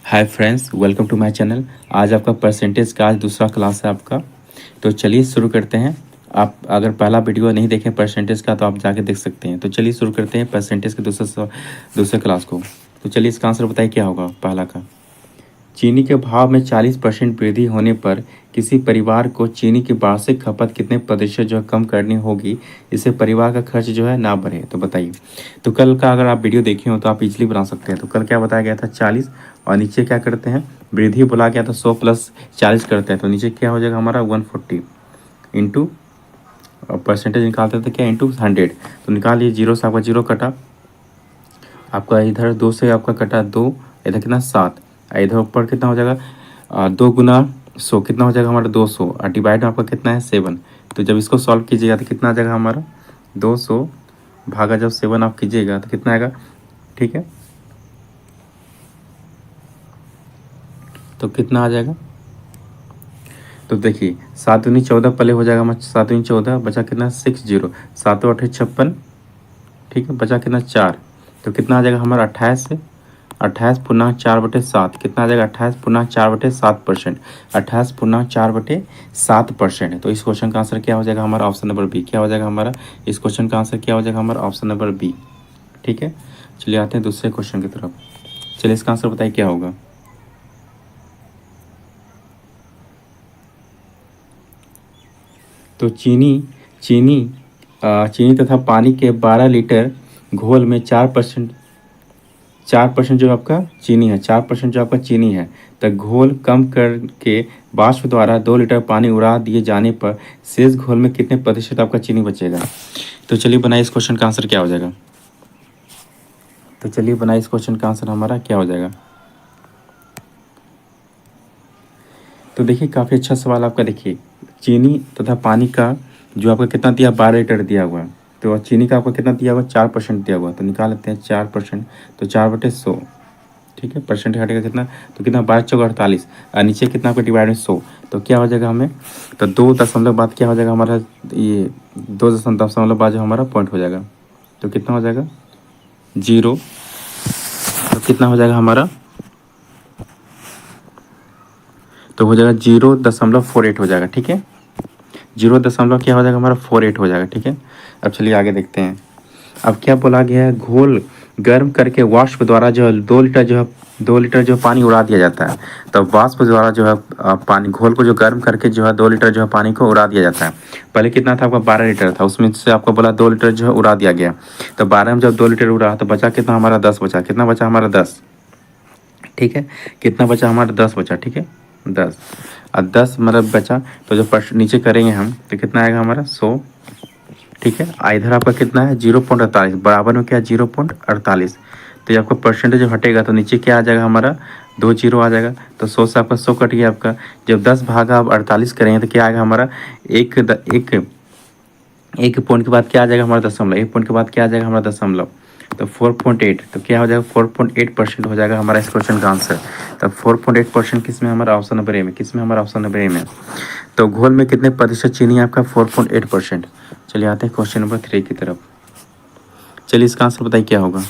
Hi friends, welcome to my channel. आज आपका percentage का आज दूसरा क्लास है आपका। तो चलिए शुरू करते हैं। आप अगर पहला वीडियो नहीं देखें परसेंटेज का तो आप जाके देख सकते हैं। तो चलिए शुरू करते हैं परसेंटेज के दूसरे क्लास को। तो चलिए इसका आंसर बताइए क्या होगा पहला का। चीनी के भाव में 40% वृद्धि होने पर किसी परिवार को चीनी की वार्षिक खपत कितने प्रतिशत जो है कम करनी होगी, इससे परिवार का खर्च जो है ना बढ़े। तो बताइए। तो कल का अगर आप वीडियो देखे हो तो आप इजली बना सकते हैं। तो कल क्या बताया गया था 40, और नीचे क्या करते हैं, वृद्धि बोला गया था 100 प्लस 40 करते हैं। तो नीचे क्या हो जाएगा हमारा 140 इंटू परसेंटेज निकालते थे क्या, इंटू 100। तो निकालिए, जीरो से आपका जीरो कटा, आपका इधर 2 से आपका कटा 2, इधर कितना 7, इधर ऊपर कितना हो जाएगा 2 गुना 100 कितना हो जाएगा हमारा 200, और डिवाइड में आपका कितना है 7। तो जब इसको सॉल्व कीजिएगा तो कितना आ जाएगा हमारा 200 भागा जब 7 आप कीजिएगा तो कितना आएगा। ठीक है, तो कितना आ जाएगा। तो देखिए 7 दूनी 14 पहले हो जाएगा हमारा 7 दूनी 14, बचा कितना 60, 7 8 56। ठीक है, बचा कितना 4। तो कितना आ जाएगा हमारा 28 से 28 पूर्णांक 4/7 कितना आ जाएगा 28 पूर्णांक 4/7%। 28 पूर्णांक 4/7%। तो इस क्वेश्चन का आंसर क्या हो जाएगा हमारा ऑप्शन नंबर बी। क्या हो जाएगा हमारा इस क्वेश्चन का आंसर क्या हो जाएगा हमारा ऑप्शन नंबर बी। ठीक है, चलिए आते हैं दूसरे क्वेश्चन की तरफ। चलिए इसका आंसर बताइए क्या होगा। तो चीनी चीनी तथा पानी के 12 लीटर घोल में 4% जो आपका चीनी है, 4% जो आपका चीनी है, तो घोल कम करके वाष्प द्वारा 2 लीटर पानी उड़ा दिए जाने पर शेष घोल में कितने प्रतिशत आपका चीनी बचेगा। तो चलिए बनाइए इस क्वेश्चन का आंसर क्या हो जाएगा। तो चलिए बनाइए इस क्वेश्चन का आंसर हमारा क्या हो जाएगा। तो देखिए काफ़ी अच्छा सवाल आपका। देखिए चीनी तथा पानी का जो आपका कितना दिया 12 लीटर दिया हुआ है, तो चीनी का आपका कितना दिया हुआ 4% दिया हुआ है। तो निकाल लेते हैं 4%, तो 4/100। ठीक है, परसेंट हटेगा कितना, तो कितना 12×4=48, और नीचे कितना आपका डिवाइड में 100। तो क्या हो जाएगा हमें, तो 2 दशमलव बाद क्या हो जाएगा हमारा, ये 2 दशमलव बाद जो हमारा पॉइंट हो जाएगा। तो कितना हो जाएगा 0। तो कितना हो जाएगा हमारा, तो हो जाएगा 0.48 हो जाएगा। ठीक है, 0 दशमलव क्या हो जाएगा हमारा 48 हो जाएगा। ठीक है, अब चलिए आगे देखते हैं। अब क्या बोला गया है, घोल गर्म करके वाष्प द्वारा जो है 2 लीटर जो पानी उड़ा दिया जाता है। तो वाष्प द्वारा जो है पानी घोल को जो गर्म करके जो है 2 लीटर जो है पानी को उड़ा दिया जाता है। पहले कितना था आपका 12 लीटर था, उसमें से आपको बोला 2 लीटर जो है उड़ा दिया गया। तो 12 में जब 2 लीटर उड़ा तो बचा कितना हमारा 10 बचा। कितना बचा हमारा 10। ठीक है, कितना बचा हमारा 10 बचा। ठीक है 10, और 10 मतलब बचा, तो जो नीचे करेंगे हम तो कितना आएगा हमारा 100। ठीक है, इधर आपका कितना है 0.48, बराबर में क्या 0.48। तो ये आपका परसेंटेज जब हटेगा तो नीचे क्या आ जाएगा हमारा 2 जीरो आ जाएगा। तो 100 से आपका 100 कट गया आपका। जब 10 भागा आप 48 करेंगे तो क्या आएगा हमारा एक पॉइंट के बाद क्या आ जाएगा हमारा दशमलव, एक पॉइंट के बाद क्या आ जाएगा हमारा दशमलव। तो 4.8, तो क्या हो जाएगा 4.8% हो जाएगा हमारा इस क्वेश्चन का आंसर। तो 4.8% किस में हमारा ऑप्शन नंबर ए में, किस में हमारा ऑप्शन नंबर ए में। तो घोल में कितने प्रतिशत चीनी है आपका 4.8%। चलिए आते हैं क्वेश्चन नंबर 3 की तरफ। चलिए इसका आंसर बताइए क्या होगा।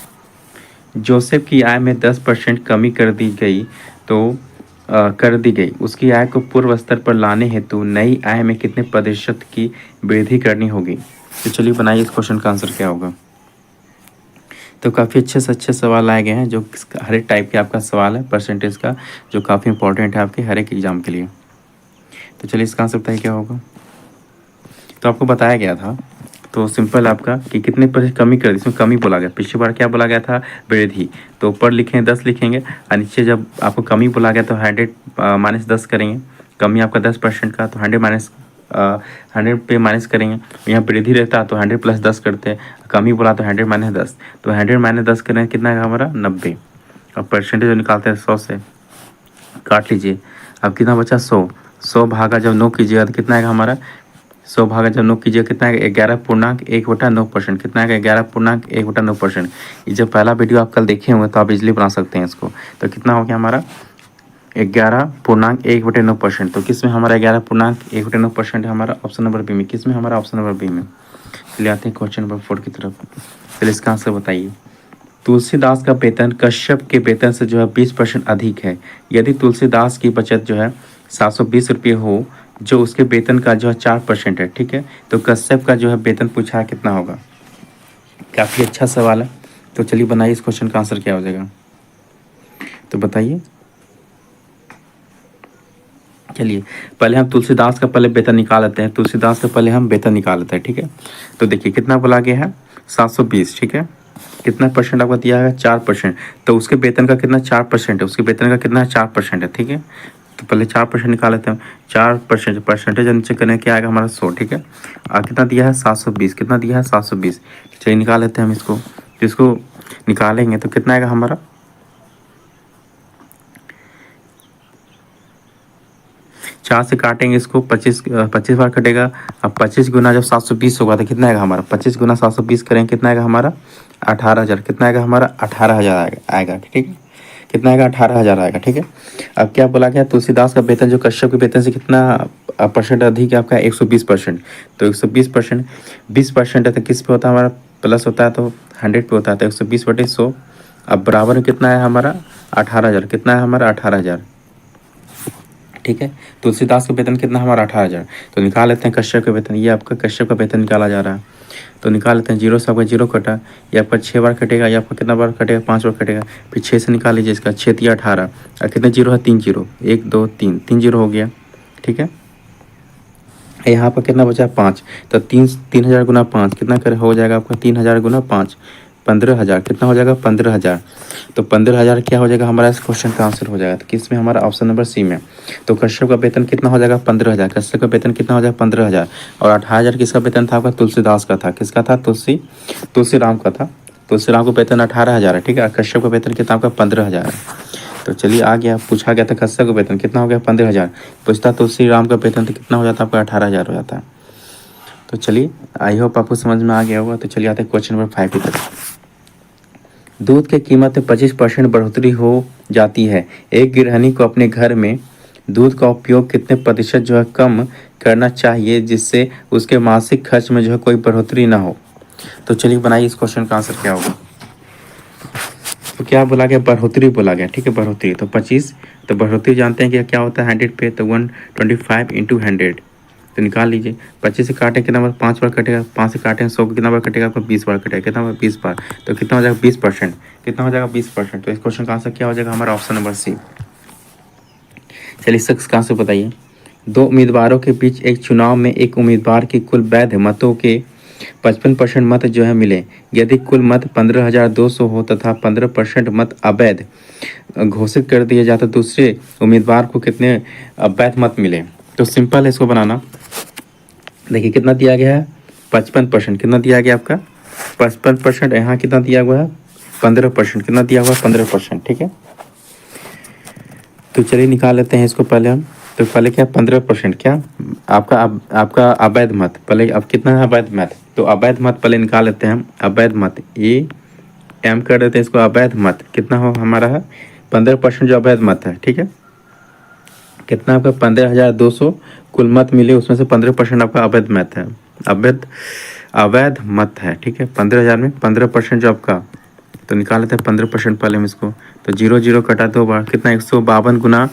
जोसेफ की आय में 10% कमी कर दी गई, उसकी आय को पूर्व स्तर पर लाने हेतु नई आय में कितने प्रतिशत की वृद्धि करनी होगी। तो चलिए बनाइए इस क्वेश्चन का आंसर क्या होगा। तो काफ़ी अच्छे से अच्छे सवाल आए गए हैं, जो हर एक टाइप के आपका सवाल है परसेंटेज का, जो काफ़ी इंपॉर्टेंट है आपके हर एक एग्जाम के लिए। तो चलिए इसका आंसर बताइए क्या होगा। तो आपको बताया गया था, तो सिंपल आपका कि कितने प्रतिशत कमी कर दी, इसमें कमी बोला गया। पिछली बार क्या बोला गया था वृद्धि, तो ऊपर लिखें 10 लिखेंगे, और नीचे जब आपको कमी बोला गया तो 100 माइनस 10 करेंगे। कमी आपका 10% का, तो 100 पे माइनस करेंगे। यहाँ वृद्धि रहता तो 100 प्लस 10 करते हैं, कमी बोला तो 100 माइनस 10। तो 100 माइनस 10 करें कितना है हमारा 90, और परसेंटेज जो निकालते हैं 100 से काट लीजिए। अब कितना बचा 100 भागा जब 9 कीजिएगा तो कितना आएगा हमारा 100 भागा जब 9 कीजिए कितना है 11.1/9%। कितना है 11.1/9%। ये जब पहला वीडियो आप कल देखे होंगे तो आप इजली बना सकते हैं इसको। तो कितना हो गया हमारा 11.1/9%। तो किस में हमारा 11.1/9% है हमारा ऑप्शन नंबर बी में। किस में हमारा ऑप्शन नंबर बी में। चलिए आते हैं क्वेश्चन नंबर 4 की तरफ। चलिए इसका आंसर बताइए। तुलसीदास का वेतन कश्यप के वेतन से जो है 20% अधिक है। यदि तुलसीदास की बचत जो है 720 रुपये हो, जो उसके वेतन का जो है 4% है, ठीक है, तो कश्यप का जो है वेतन पूछा है कितना होगा। काफ़ी अच्छा सवाल है। तो चलिए बनाइए इस क्वेश्चन का आंसर क्या हो जाएगा, तो बताइए। चलिए पहले हम तुलसीदास का पहले वेतन निकाल लेते हैं। तुलसीदास का पहले हम वेतन निकाल लेते हैं, ठीक है। तो देखिए कितना बोला गया है, 720, ठीक है। कितना परसेंट आपको दिया है, 4%। तो उसके वेतन का कितना 4% है, उसके वेतन का कितना 4% है, ठीक है। तो पहले 4% निकाल लेते हैं। 4% परसेंटेज नीचे करने क्या आएगा हमारा 100, ठीक है। और कितना दिया है 720, कितना दिया है 720। चलिए निकाल लेते हैं हम इसको। तो इसको निकालेंगे तो कितना आएगा हमारा, 4 से काटेंगे इसको, 25 बार कटेगा। अब 25 गुना जब 720 होगा तो कितना आएगा हमारा, 25 गुना 720 करेंगे कितना आएगा हमारा 18,000। कितना आएगा हमारा 18,000 आएगा, ठीक है। कितना आएगा 18,000 आएगा, ठीक है। अब क्या बोला गया, तुलसीदास का वेतन जो कश्यप के वेतन से कितना परसेंट अधिक है आपका, 120%। तो 120%, 20% है तो किस पे होता है हमारा, प्लस होता है तो 100 पे होता है। तो 120/100, अब बराबर में कितना है हमारा 18,000। कितना है हमारा 18,000, ठीक है। तुलसीदास का वेतन कितना हमारा 18,000। तो निकाल लेते हैं कश्यप का वेतन। ये आपका कश्यप का वेतन निकाला जा रहा है, तो निकाल लेते हैं। जीरो से आपका जीरो कटा, ये आपका 6 बार कटेगा, ये आपका कितना बार कटेगा 5 बार कटेगा। फिर 6 से निकाल लीजिए इसका, 6 तिया 18 और कितने जीरो है 3 जीरो, 1 2 3, 3 जीरो हो गया, ठीक है। यहाँ पर कितना बचा 5, तो 3,000 गुना 5 कितना कर हो जाएगा आपका 3,000 गुना 5, 15,000। कितना हो जाएगा 15,000। तो 15,000 क्या हो जाएगा हमारा, इस क्वेश्चन का आंसर हो जाएगा। तो किस में हमारा ऑप्शन नंबर सी में। तो कश्यप का वेतन कितना हो जाएगा 15,000। कश्यप का वेतन कितना हो जाएगा 15,000। और 18,000 किसका वेतन था आपका, तुलसीदास का था। किसका था, तुलसीराम का था। तुलसीराम का वेतन 18,000 है, ठीक है। कश्यप का वेतन कितना आपका 15,000 है। तो चलिए आ गया, पूछा गया था कश्यप का वेतन कितना हो गया 15,000। पूछता तुलसीराम का वेतन तो कितना हो जाता आपका 18,000 हो जाता है। तो चलिए आई होप आपको समझ में आ गया होगा। तो चलिए आते हैं क्वेश्चन नंबर 5 की तरफ। दूध की कीमत में 25% बढ़ोतरी हो जाती है। एक गृहिणी को अपने घर में दूध का उपयोग कितने प्रतिशत जो है कम करना चाहिए, जिससे उसके मासिक खर्च में जो है कोई बढ़ोतरी ना हो। तो चलिए बनाइए इस क्वेश्चन का आंसर क्या होगा। तो क्या बोला गया, बढ़ोतरी बोला गया, ठीक है। बढ़ोतरी तो 25, तो बढ़ोतरी जानते हैं कि क्या होता है 100 पे, तो 125 इंटू 100। तो निकाल लीजिए, 25 से काटें कितना बार 5 बार कटेगा, 5 से काटें 100 कितना बार कटेगा आपको 20 बार कटेगा। कितना बार 20 बार, तो कितना हो जाएगा 20%। कितना हो जाएगा 20%। तो इस क्वेश्चन का आंसर क्या हो जाएगा हमारा ऑप्शन नंबर सी। चलिए शख्स का आंसर बताइए। दो उम्मीदवारों के बीच एक चुनाव में एक उम्मीदवार की कुल वैध मतों के 55% मत जो है मिले। यदि कुल मत 15,200 हो तथा 15% मत अवैध घोषित कर दिए जाए तो दूसरे उम्मीदवार को कितने अवैध मत मिले। तो सिंपल है इसको बनाना। देखिए कितना दिया गया है 55%। कितना दिया गया आपका 55%। यहाँ कितना दिया हुआ है 15%। कितना दिया हुआ है 15%, ठीक है। तो चलिए निकाल लेते हैं इसको पहले हम। तो पहले क्या 15% क्या आपका अवैध मत, पहले अब कितना है अवैध मत, तो अवैध मत पहले निकाल लेते हैं हम। अवैध मत ए एम कर देते हैं इसको। अवैध मत कितना हो हमारा है 15% जो अवैध मत है, ठीक है। कितना आपका 15,200 कुल मत मिले, उसमें से 15% आपका अवैध मत है, अवैध मत है, ठीक है। 15,000 में 15% जो आपका, तो निकाल लेते हैं 15% पहले हम इसको। तो 0 0 कटा 2 बार, कितना 152 गुना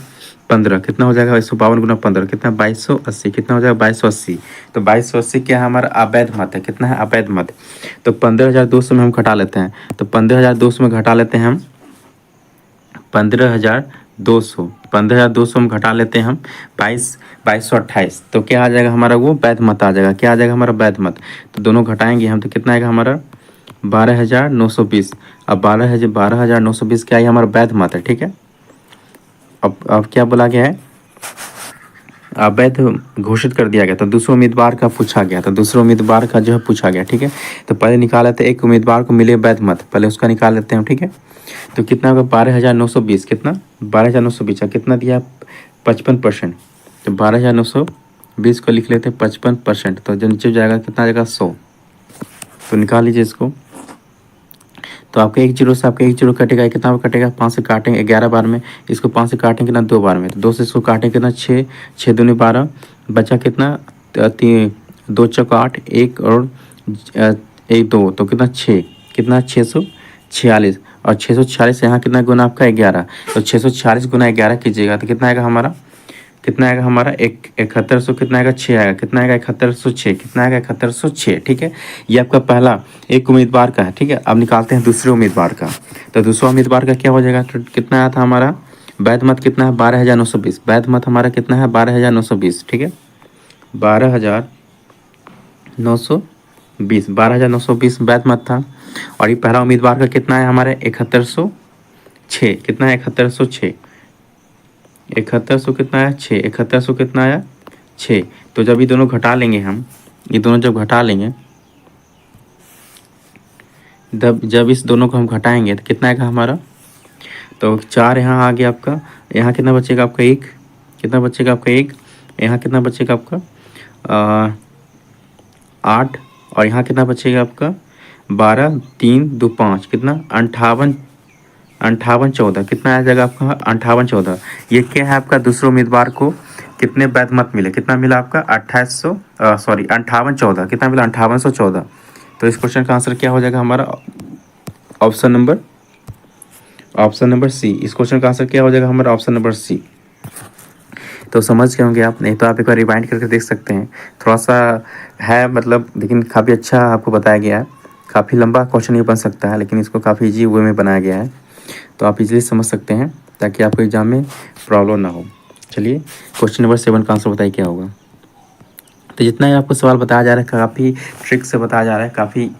15 कितना हो जाएगा 152 गुना 15 कितना 2280। कितना हो जाएगा 2280। तो 2280 क्या है हमारा अवैध मत है। कितना है अवैध मत। तो 15,200 में हम घटा लेते हैं। तो 15,200 में घटा लेते हैं हम 15,200 में घटा लेते हैं हम 2228। तो क्या आ जाएगा हमारा वो वैध मत आ जाएगा। क्या आ जाएगा हमारा वैध मत। तो दोनों घटाएंगे हम तो कितना आएगा हमारा 12,920। अब 12,920 क्या है हमारा वैध मत है, ठीक है। अब क्या बोला गया है अवैध घोषित कर दिया गया। तो दूसरे उम्मीदवार का पूछा गया, तो दूसरे उम्मीदवार का जो है पूछा गया, ठीक है। तो पहले निकाल लेते हैं एक उम्मीदवार को मिले वैध मत, पहले उसका निकाल लेते हैं, ठीक है। तो कितना होगा 12,920। कितना 12,920 कितना दिया 55%। तो 12,920 को लिख लेते हैं 55%। तो जो नीचे जाएगा कितना आ जाएगा 100। तो निकाल लीजिए इसको। तो आपका 1 जीरो से आपका 1 जीरो कटेगा, कितना कटेगा 5 से काटेंगे 11 बार में, इसको 5 से काटेंगे कितना 2 बार में, तो 2 से इसको काटेंगे कितना 6, 6 दूनी 12 बचा कितना 2 चौका 8, 1 और 1 2, तो कितना 6, कितना 600 46 और 646 यहाँ कितना गुना आपका 11, तो 646 गुना 11 कीजिएगा तो कितना आएगा हमारा, कितना आएगा हमारा 7100, कितना आएगा 6 आएगा, कितना आएगा 7106, कितना आएगा 7106। ठीक है, ये आपका पहला एक उम्मीदवार का है। ठीक है, अब निकालते हैं दूसरे उम्मीदवार का। तो दूसरा उम्मीदवार का क्या हो जाएगा, तो कितना आया था हमारा वैध मत कितना है 12,920, वैध मत हमारा कितना है 12,920। ठीक है, 12,920, 12,920 वैध मत था। और ये पहला उम्मीदवार का कितना है हमारे 7106, कितना है 7106, 7100 कितना है 6, 7100 कितना आया 6। तो जब ये दोनों घटा लेंगे हम, ये दोनों जब घटा लेंगे, जब इस दोनों को हम घटाएंगे तो कितना आएगा हमारा, तो 4 यहाँ आ गया आपका, यहाँ कितना बचेगा आपका 1, कितना बचेगा आपका 1, यहाँ कितना बचेगा आपका 8, और यहाँ कितना बचेगा आपका 12, 3, 2, 5, कितना 58, 14, कितना आ जाएगा आपका 58, 14। ये क्या है आपका दूसरे उम्मीदवार को कितने वैध मत मिले, कितना मिला आपका 5814, कितना मिला 5814। तो इस क्वेश्चन का आंसर क्या हो जाएगा हमारा, ऑप्शन नंबर सी। इस क्वेश्चन का आंसर क्या हो जाएगा हमारा, ऑप्शन नंबर सी। तो समझ गए होंगे आप, नहीं तो आप एक बार रिवाइंड करके देख सकते हैं। थोड़ा सा है मतलब, लेकिन काफ़ी अच्छा आपको बताया गया है। काफ़ी लंबा क्वेश्चन ये बन सकता है, लेकिन इसको काफ़ी ईजी वे में बनाया गया है, तो आप इजीली समझ सकते हैं ताकि आपको एग्जाम में प्रॉब्लम ना हो। चलिए क्वेश्चन नंबर 7 का आंसर बताइए क्या होगा। तो जितना ही आपको सवाल बताया जा रहा है काफ़ी ट्रिक से बताया जा रहा है, काफ़ी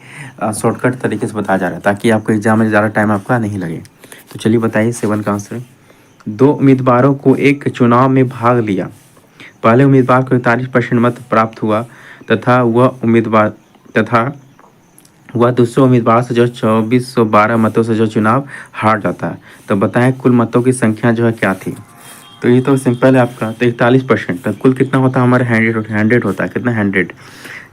शॉर्टकट तरीके से बताया जा रहा है, ताकि आपको एग्जाम में ज़्यादा टाइम आपका नहीं लगे। तो चलिए बताइए 7 का आंसर। 2 उम्मीदवारों को एक चुनाव में भाग लिया। पहले उम्मीदवार को 41% मत प्राप्त हुआ तथा वह दूसरे उम्मीदवार से जो 2412 मतों से जो चुनाव हार जाता है। तो बताएं कुल मतों की संख्या जो है क्या थी। तो ये तो सिंपल है आपका, तो 41%, तो कुल कितना होता है हमारा 100 होता है, कितना 100,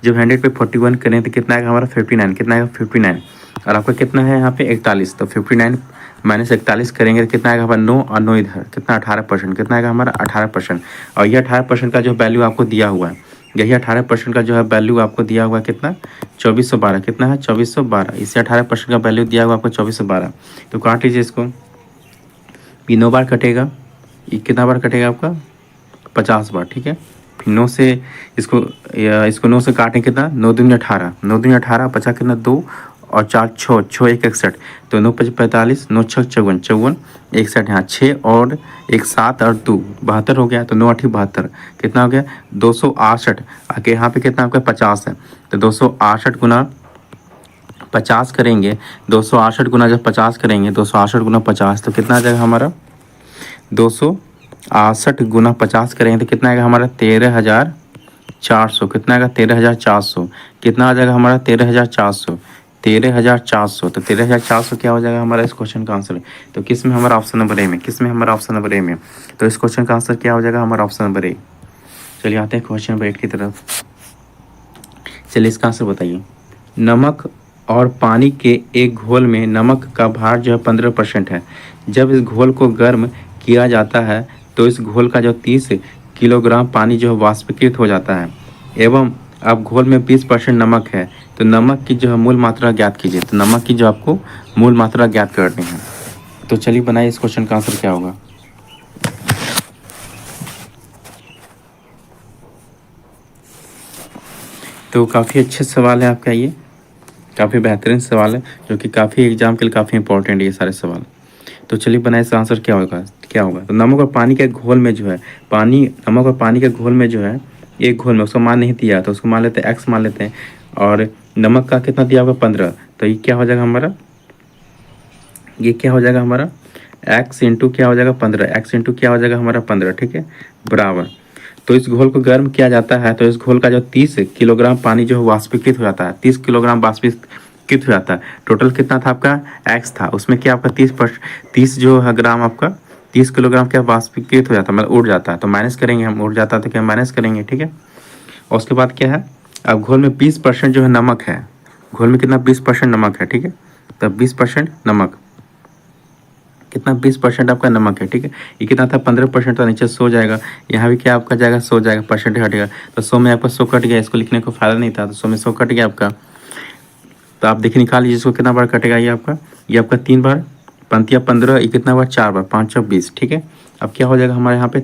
जब 100 पे 41 करें तो कितना आएगा हमारा 59, कितना आएगा 59, और आपका कितना है यहाँ पे 41, तो 59 माइनस 41 करेंगे तो कितना आएगा हमारा 9, और 9 इधर कितना 18%, कितना आएगा हमारा 18%। और ये 18% का जो वैल्यू आपको दिया हुआ है, यही 18% का जो है वैल्यू आपको दिया हुआ कितना 2412, कितना है 2412, इससे 18% का वैल्यू दिया हुआ आपको 2412। तो काट लीजिए इसको, ये 9 बार कटेगा, ये कितना बार कटेगा आपका 50 बार। ठीक है, फिर 9 से इसको 9 से काटें कितना 9 दूनी 18, 9 दूनी 18, 50 कितना 2 और 4 6, 6 1 61, तो 9 5 45, 9 6 54, 54 61, यहाँ 6 और 1 7 और 2 72 हो गया, तो 9 8 72, कितना हो गया 268। आगे यहाँ पे कितना आपका 50 है, तो 268 गुना 50 करेंगे, 268 गुना जब 50 करेंगे, 268 गुना 50, तो कितना आ जाएगा हमारा 268 गुना 50 करेंगे तो कितना आएगा हमारा 13,400, कितना आएगा 13,400, कितना आ जाएगा हमारा 13,400, 13,400। तो 13,400 क्या हो जाएगा हमारा इस क्वेश्चन का आंसर। तो किस में हमारा ऑप्शन नंबर ए में, किस में हमारा ऑप्शन नंबर ए में। तो इस क्वेश्चन का आंसर क्या हो जाएगा हमारा ऑप्शन नंबर ए। चलिए आते हैं क्वेश्चन नंबर 8 की तरफ। चलिए इसका आंसर बताइए। नमक और पानी के एक घोल में नमक का भार जो है 15% है। जब इस घोल को गर्म किया जाता है तो इस घोल का जो 30 किलोग्राम पानी जो है वाष्पीकृत हो जाता है, एवं अब घोल में 20% नमक है। तो नमक की जो है मूल मात्रा ज्ञात कीजिए। तो नमक की जो आपको मूल मात्रा ज्ञात करनी है। तो चलिए बनाइए इस क्वेश्चन का आंसर क्या होगा। तो काफ़ी अच्छे सवाल है आपका, ये काफ़ी बेहतरीन सवाल है, जो कि काफ़ी एग्जाम के लिए काफ़ी इंपॉर्टेंट है ये सारे सवाल। तो चलिए बनाए इसका आंसर क्या होगा, क्या होगा। तो नमक और पानी के घोल में जो है नमक और पानी के घोल में जो है एक घोल में, उसको मान नहीं दिया तो उसको मान लेते हैं एक्स मान लेते हैं, और नमक का कितना दिया होगा 15, तो ये क्या हो जाएगा हमारा, ये क्या हो जाएगा हमारा एक्स इंटू क्या हो जाएगा 15, एक्स इंटू क्या हो जाएगा हमारा 15। ठीक है, बराबर। तो इस घोल को गर्म किया जाता है तो इस घोल का जो 30 किलोग्राम पानी जो है वाष्पीकृत हो जाता है, 30 किलोग्राम वाष्पीकृत हो जाता है। टोटल कितना था आपका एक्स था, उसमें क्या आपका 30 जो है ग्राम आपका 30 किलोग्राम क्या वाष्पीकृत हो जाता है, मतलब उड़ जाता है। तो माइनस करेंगे हम, उड़ जाता है तो क्या माइनस करेंगे। ठीक है, और उसके बाद क्या है, अब घोल में 20% जो है नमक है, घोल में कितना 20% नमक है। ठीक है, तब 20% नमक, कितना 20% आपका नमक है। ठीक है, ये कितना था 15%, तो नीचे 100 जाएगा, यहाँ भी क्या आपका जाएगा 100 जाएगा, परसेंटेज हटेगा, तो 100 में आपका 100 कट गया, इसको लिखने को फायदा नहीं था, तो 100 में 100 कट गया आपका। तो आप देखिए निकाल लीजिए इसको, कितना बार कटेगा ये आपका 3 बार, 15, ये कितना बार 4 बार, 5 और 20, ठीक है। अब क्या हो जाएगा हमारे यहाँ पे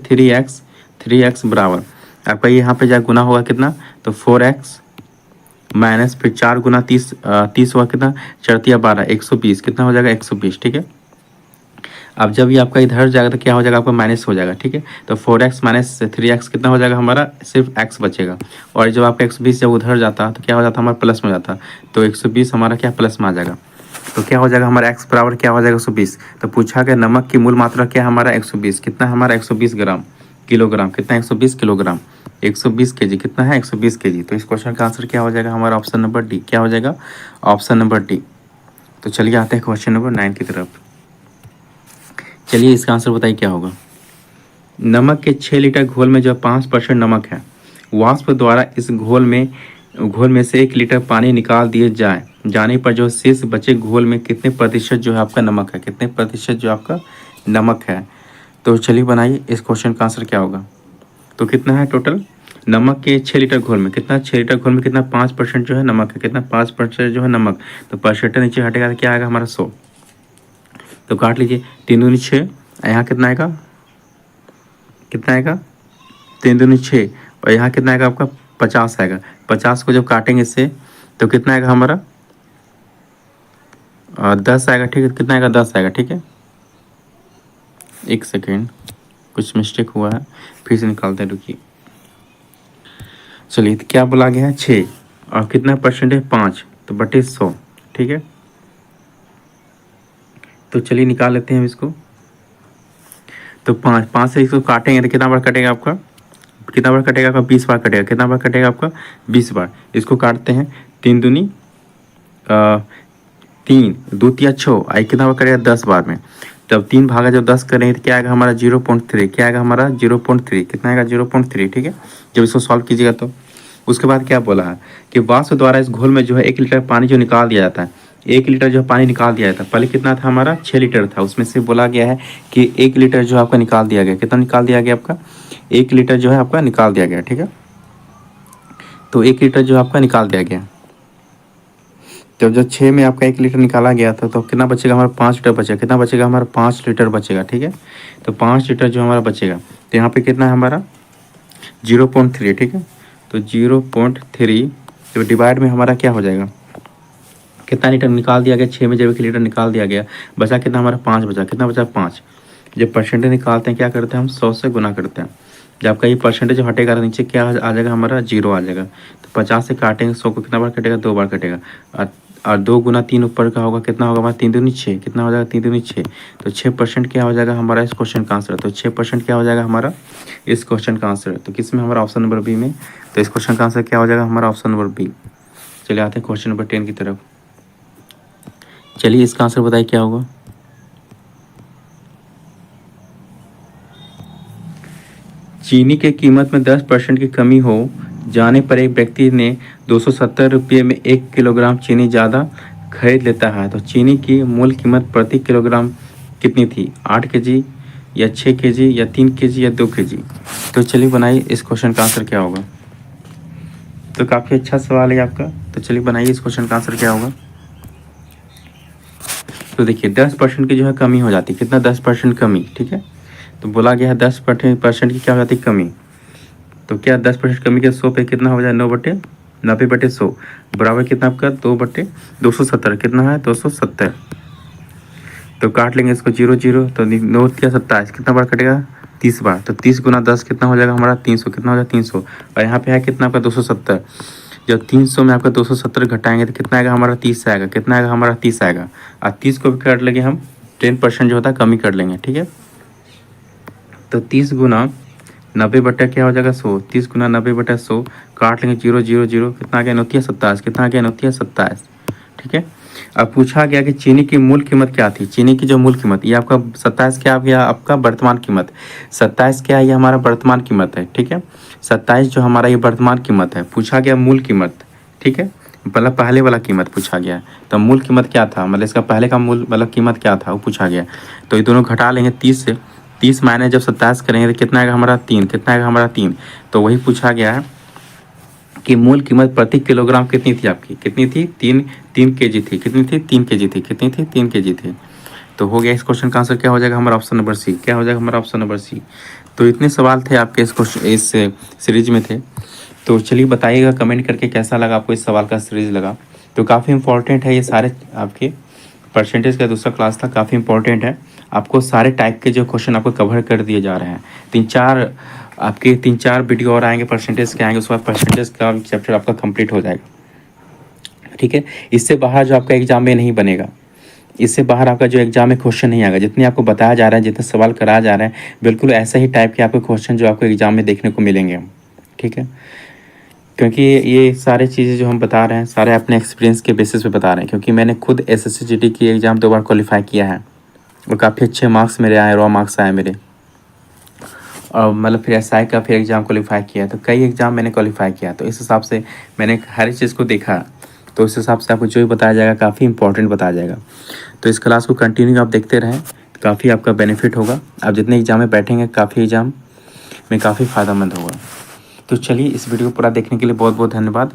3x बराबर आपका ये यहाँ पे जाए गुना होगा कितना, तो 4x माइनस फिर 4 गुना 30, 30 हुआ कितना, 4 12, 120, कितना हो जाएगा 120, ठीक है। अब जब ये आपका इधर जाएगा तो क्या हो जाएगा आपका माइनस हो जाएगा, ठीक है। तो 4x माइनस 3x कितना हो जाएगा हमारा, सिर्फ x बचेगा। और जब आपका 120 जब उधर जाता तो क्या हो जाता हमारा प्लस में जाता, तो 120 हमारा क्या प्लस में आ जाएगा। तो क्या हो जाएगा हमारा x बराबर क्या हो जाएगा 120। तो पूछा गया नमक की मूल मात्रा क्या हमारा 120, कितना हमारा 120 ग्राम किलोग्राम, कितना 120 किलोग्राम, 120 केजी कितना है 120 केजी। तो इस क्वेश्चन का आंसर क्या हो जाएगा हमारा ऑप्शन नंबर डी, क्या हो जाएगा ऑप्शन नंबर डी। तो चलिए आते हैं क्वेश्चन नंबर 9 की तरफ। चलिए इसका आंसर बताइए क्या होगा। नमक के 6 लीटर घोल में जो 5% नमक है, वाष्प द्वारा इस घोल में से 1 लीटर पानी निकाल दिए जाने पर जो शेष बचे घोल में कितने प्रतिशत जो है आपका नमक है, कितने प्रतिशत जो आपका नमक है। तो चलिए बनाइए इस क्वेश्चन का आंसर क्या होगा। तो कितना है टोटल नमक के 6 लीटर घोल में, कितना 6 लीटर घोल में कितना 5% जो है नमक है, कितना 5% जो है नमक। तो परसेंट नीचे हटेगा तो क्या आएगा हमारा 100। तो काट लीजिए 3 दूनी 6, यहाँ कितना आएगा, कितना आएगा 3 दूनी 6, और यहाँ कितना आएगा आपका 50 आएगा। 50 को जब काटेंगे इससे तो कितना आएगा हमारा 10 आएगा, ठीक है। कितना आएगा 10 आएगा, ठीक है। एक सेकेंड कुछ मिस्टेक हुआ है, फिर से निकालते हैं, रुकिए। चलिए तो क्या बोला गया है 6 और कितना परसेंट है 5, तो बटे 100, ठीक है। तो चलिए निकाल लेते हैं हम इसको। तो 5 से इसको काटेंगे तो कितना बार कटेगा आपका, कितना बार कटेगा आपका 20 बार कटेगा, कितना बार कटेगा आपका 20 बार। इसको काटते हैं 3 दूनी 3, 2 तिया 6, आई कितना बार कटेगा 10 बार में। तब 3 भागा जब 10 करेंगे तो क्या आएगा हमारा 0.3, क्या आएगा हमारा 0.3, कितना आएगा 0.3, ठीक है। जब इसको सॉल्व कीजिएगा तो उसके बाद क्या बोला है कि वाष्प द्वारा इस घोल में जो है 1 लीटर पानी जो निकाल दिया जाता है, 1 लीटर जो पानी निकाल दिया जाता है। पहले कितना था हमारा 6 लीटर था, उसमें से बोला गया है कि 1 लीटर जो आपका निकाल दिया गया, कितना निकाल दिया गया आपका 1 लीटर जो है आपका निकाल दिया गया, ठीक है। तो 1 लीटर जो आपका निकाल दिया गया, तो जब 6 में आपका 1 लीटर निकाला गया था तो कितना बचेगा हमारा 5 लीटर बचेगा, कितना बचेगा हमारा 5 लीटर बचेगा, ठीक है। तो 5 लीटर जो हमारा बचेगा तो यहाँ पे कितना है हमारा 0.3, ठीक है। तो 0.3 तो डिवाइड में हमारा क्या हो जाएगा, कितना लीटर निकाल दिया गया 6 में जब 1 लीटर निकाल दिया गया, बचा कितना हमारा 5 बचा, कितना बचा 5। जब परसेंटेज निकालते हैं क्या करते हैं हम 100 से गुना करते हैं। जब आपका ये परसेंटेज हटेगा नीचे क्या आ जाएगा हमारा 0 आ जाएगा। तो 50 से काटेंगे 100 को कितना बार कटेगा 2 बार कटेगा, और 2 गुना 3 ऊपर का होगा कितना होगा हमारा 3 दूनी 6, कितना हो जाएगा 3 दूनी 6। तो 6% क्या हो जाएगा हमारा इस क्वेश्चन का आंसर। तो 6% क्या हो जाएगा हमारा इस क्वेश्चन का आंसर। तो किस में हमारा ऑप्शन नंबर बी में। तो इस क्वेश्चन का आंसर क्या हो जाएगा हमारा ऑप्शन नंबर बी। चलिए आते हैं क्वेश्चन नंबर 10 की तरफ। चलिए इसका आंसर बताइए क्या होगा। चीनी के कीमत में 10% की कमी हो जाने पर एक व्यक्ति ने 270 रुपये में 1 किलोग्राम चीनी ज़्यादा खरीद लेता है। तो चीनी की मूल कीमत प्रति किलोग्राम कितनी थी, 8 केजी या 6 केजी या 3 केजी या 2 केजी। तो चलिए बनाइए इस क्वेश्चन का आंसर क्या होगा। तो काफ़ी अच्छा सवाल है आपका। तो चलिए बनाइए इस क्वेश्चन का आंसर क्या होगा। तो देखिए 10% की जो है कमी हो जाती है, कितना 10% कमी, ठीक है। तो बोला गया है 10% की क्या हो जाती है कमी। तो क्या 10% कमी के 100 पे कितना हो जाए 90/100 बराबर कितना आपका 2/270, कितना है 270। तो काट लेंगे इसको 0 0, तो 9 क्या 27, कितना बार कटेगा 30 बार। तो 30 गुना 10 कितना हो जाएगा हमारा 300, कितना हो जाएगा 300। और यहाँ पे है कितना आपका 270। जब 300 में आपका 270 घटाएंगे तो कितना आएगा हमारा 30 आएगा, कितना आएगा हमारा 30 आएगा। और 30 को भी काट लेंगे हम 10% जो होता है कमी कर लेंगे, ठीक है। तो 30 गुना 90 बटा क्या हो जाएगा 100, 30 गुना 90/100 काट लेंगे 0 0 0, कितना आ गया 9 27, कितना आ गया 9 27, ठीक है। अब पूछा गया कि चीनी की मूल कीमत क्या थी। चीनी की जो मूल कीमत ये आपका 27 क्या आ गया आपका वर्तमान कीमत। 27 क्या है ये हमारा वर्तमान कीमत है, ठीक है। 27 जो हमारा ये वर्तमान कीमत है। पूछा गया मूल कीमत, ठीक है, मतलब पहले वाला कीमत पूछा गया। तो मूल कीमत क्या था, मतलब इसका पहले का मूल मतलब कीमत क्या था वो पूछा गया। तो ये दोनों घटा लेंगे 30 से, 30 माइनस जब 27 करेंगे तो कितना आएगा हमारा 3, कितना आएगा हमारा 3। तो वही पूछा गया है कि मूल कीमत प्रति किलोग्राम कितनी थी आपकी, कितनी थी, 3 kg थी, कितनी थी, 3 kg थी, कितनी थी, 3 kg थी। तो हो गया इस क्वेश्चन का आंसर क्या हो जाएगा हमारा ऑप्शन नंबर सी, क्या हो जाएगा हमारा ऑप्शन नंबर सी। तो इतने सवाल थे आपके इस क्वेश्चन इस सीरीज में थे। तो चलिए बताइएगा कमेंट करके कैसा लगा आपको इस सवाल का सीरीज लगा। तो काफ़ी इंपॉर्टेंट है ये सारे आपके, परसेंटेज का दूसरा क्लास था, काफ़ी इंपॉर्टेंट है। आपको सारे टाइप के जो क्वेश्चन आपको कवर कर दिए जा रहे हैं। 3-4 वीडियो और आएंगे परसेंटेज के, आएंगे उसके बाद परसेंटेज का चैप्टर आपका कंप्लीट हो जाएगा। ठीक है, इससे बाहर जो आपका एग्जाम में नहीं बनेगा, इससे बाहर आपका जो एग्जाम में क्वेश्चन नहीं आएगा। जितने आपको बताया जा रहा है, जितने सवाल कराया जा रहे हैं, बिल्कुल ऐसा ही टाइप के आपको क्वेश्चन जो आपको एग्जाम में देखने को मिलेंगे। ठीक है, क्योंकि ये सारे चीज़ें जो हम बता रहे हैं सारे अपने एक्सपीरियंस के बेसिस पे बता रहे हैं, क्योंकि मैंने खुद SSC GD की एग्ज़ाम 2 बार क्वालिफाई किया है और काफ़ी अच्छे मार्क्स मेरे आए, रॉ मार्क्स आए मेरे। और मतलब फिर SI का फिर एग्ज़ाम क्वालिफाई किया, तो कई एग्ज़ाम मैंने क्वालिफाई किया। तो इस हिसाब से मैंने हर चीज़ को देखा, तो उस हिसाब से आपको जो भी बताया जाएगा काफ़ी इंपॉर्टेंट बताया जाएगा। तो इस क्लास को कंटिन्यू आप देखते रहें, काफ़ी आपका बेनिफिट होगा। आप जितने एग्ज़ाम में बैठेंगे काफ़ी एग्ज़ाम में काफ़ी फ़ायदेमंद होगा। तो चलिए इस वीडियो को पूरा देखने के लिए बहुत बहुत धन्यवाद।